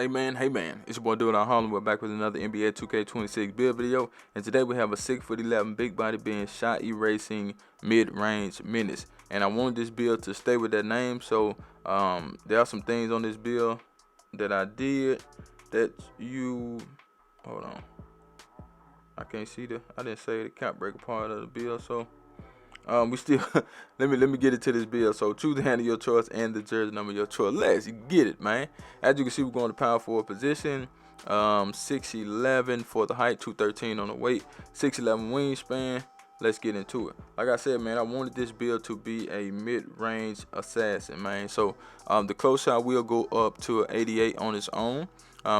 Hey man, it's your boy Dude on Harlem. We're back with another NBA 2K26 build video, and today we have a 6'11" big body being shot erasing mid-range menace. And I wanted this build to stay with that name, so there are some things on this build that I did that you hold on. I can't see I didn't say the cap breaker part of the build, so we still let me get into this build. So choose the hand of your choice and the jersey number of your choice. Let's get it, man. As you can see, we're going to power forward position. 6'11" for the height, 213 on the weight, 6'11" wingspan. Let's get into it. Like I said, man, I wanted this build to be a mid-range assassin, man. So the close shot will go up to an 88 on its own.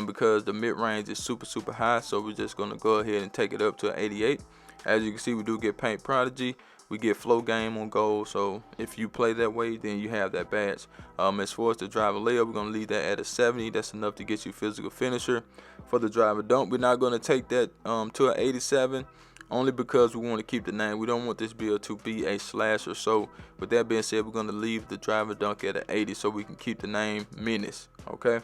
Because the mid-range is super high, so we're just going to go ahead and take it up to an 88. As you can see, we do get paint prodigy. We get flow game on goal, so if you play that way, then you have that badge. As far as the driver layup, we're going to leave that at a 70. That's enough to get you physical finisher. For the driver dunk, we're not going to take that to an 87, only because we want to keep the name. We don't want this build to be a slasher. So with that being said, we're going to leave the driver dunk at an 80 so we can keep the name Menace, okay?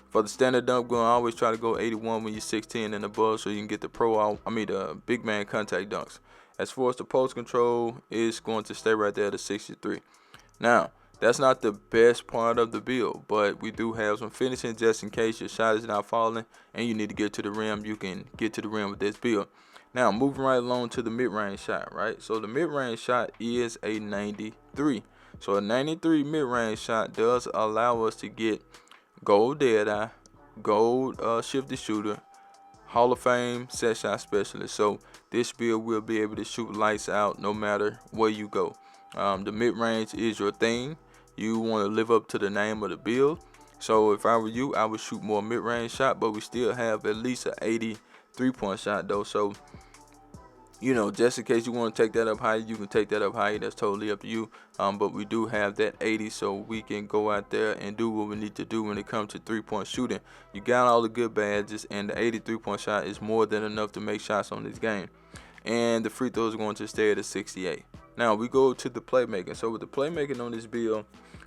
For the standard dunk, we're going to always try to go 81 when you're 16 and above, so you can get the big man contact dunks. As far as the post control, it's going to stay right there at a 63. Now, that's not the best part of the build, but we do have some finishing just in case your shot is not falling and you need to get to the rim. You can get to the rim with this build. Now, moving right along to the mid-range shot, right? So the mid-range shot is a 93. So a 93 mid-range shot does allow us to get gold dead-eye, gold shifted shooter, Hall of Fame set shot specialist. So this build will be able to shoot lights out no matter where you go. The mid-range is your thing. You want to live up to the name of the build. So if I were you, I would shoot more mid-range shot, but we still have at least an 80 3-point shot though. So just in case you want to take that up higher, you can take that up higher. That's totally up to you. But we do have that 80, so we can go out there and do what we need to do when it comes to 3-point shooting. You got all the good badges, and the 80 3-point shot is more than enough to make shots on this game. And the free throws are going to stay at a 68. Now we go to the playmaking. So with the playmaking on this build,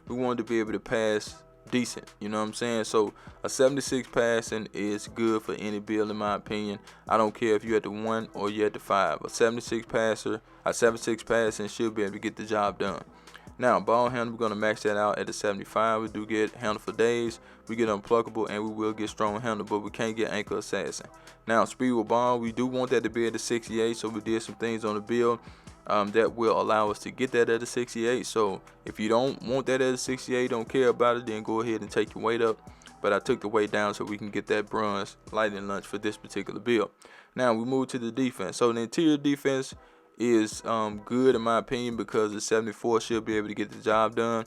we wanted to be able to pass decent, you know what I'm saying? So a 76 passing is good for any build in my opinion. I don't care if you're at the 1 or you're at the 5. A 76 passing should be able to get the job done. Now ball handle, we're going to max that out at a 75. We do get handle for days, we get unpluckable, and we will get strong handle, but we can't get ankle assassin. Now speed with ball, we do want that to be at a 68, so we did some things on the build that will allow us to get that at a 68. So if you don't want that at a 68, don't care about it, then go ahead and take your weight up. But I took the weight down so we can get that bronze lightning lunch for this particular build. Now we move to the defense. So the interior defense is good in my opinion because the 74 should be able to get the job done.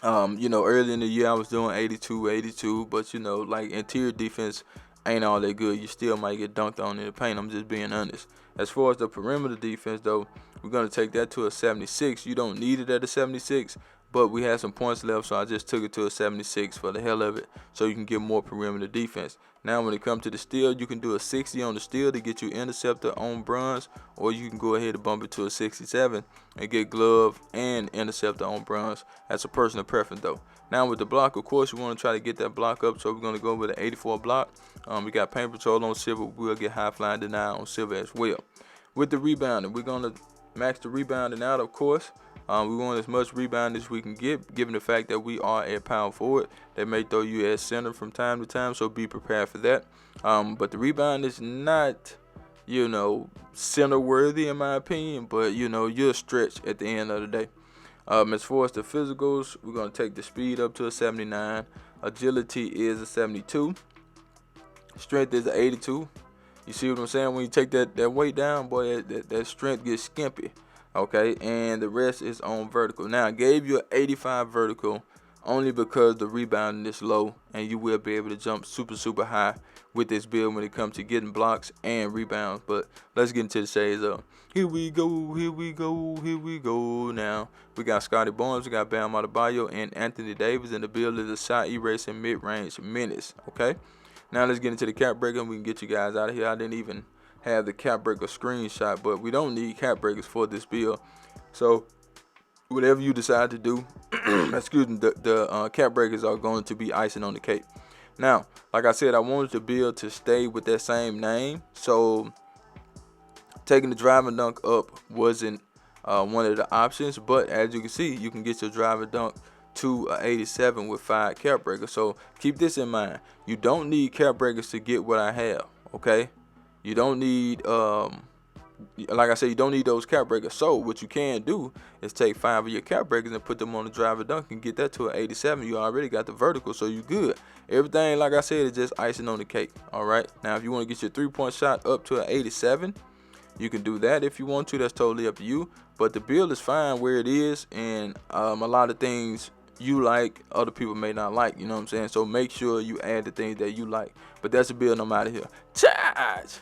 Early in the year I was doing 82, but like interior defense ain't all that good. You still might get dunked on in the paint. I'm just being honest. As far as the perimeter defense, though, we're going to take that to a 76. You don't need it at a 76, but we had some points left, so I just took it to a 76 for the hell of it, so you can get more perimeter defense. Now, when it comes to the steal, you can do a 60 on the steal to get you interceptor on bronze, or you can go ahead and bump it to a 67 and get glove and interceptor on bronze. That's a personal preference, though. Now, with the block, of course, you want to try to get that block up, so we're going to go with an 84 block. We got paint patrol on silver. We'll get high flying deny on silver as well. With the rebounding, we're going to max the rebounding out, of course. We want as much rebound as we can get, given the fact that we are at power forward. They may throw you at center from time to time, so be prepared for that. But the rebound is not, center worthy in my opinion, but you'll stretch at the end of the day. As far as the physicals, we're going to take the speed up to a 79. Agility is a 72. Strength is an 82. You see what I'm saying? When you take that weight down, boy, that strength gets skimpy. Okay, and the rest is on vertical. Now, I gave you an 85 vertical only because the rebounding is low, and you will be able to jump super high with this build when it comes to getting blocks and rebounds. But let's get into the shades up. Here we go. Now, we got Scotty Barnes, we got Bam Adebayo, and Anthony Davis, and the build is a shot erasing mid-range menace. Okay, now let's get into the cap breaker, and we can get you guys out of here. I didn't even have the cap breaker screenshot, but we don't need cap breakers for this build. So whatever you decide to do, excuse me, the cap breakers are going to be icing on the cake. Now, like I said, I wanted the build to stay with that same name, so taking the driving dunk up wasn't one of the options. But as you can see, you can get your driving dunk to a 87 with 5 cap breakers. So keep this in mind. You don't need cap breakers to get what I have, okay? You don't need like I said, you don't need those cap breakers. So what you can do is take 5 of your cap breakers and put them on the driver dunk and get that to an 87. You already got the vertical, so you good. Everything, like I said, is just icing on the cake. All right. Now, if you want to get your 3-point shot up to an 87, you can do that if you want to. That's totally up to you. But the build is fine where it is, and a lot of things you like, other people may not like. You know what I'm saying? So make sure you add the things that you like. But that's the build. I'm out of here. Charge.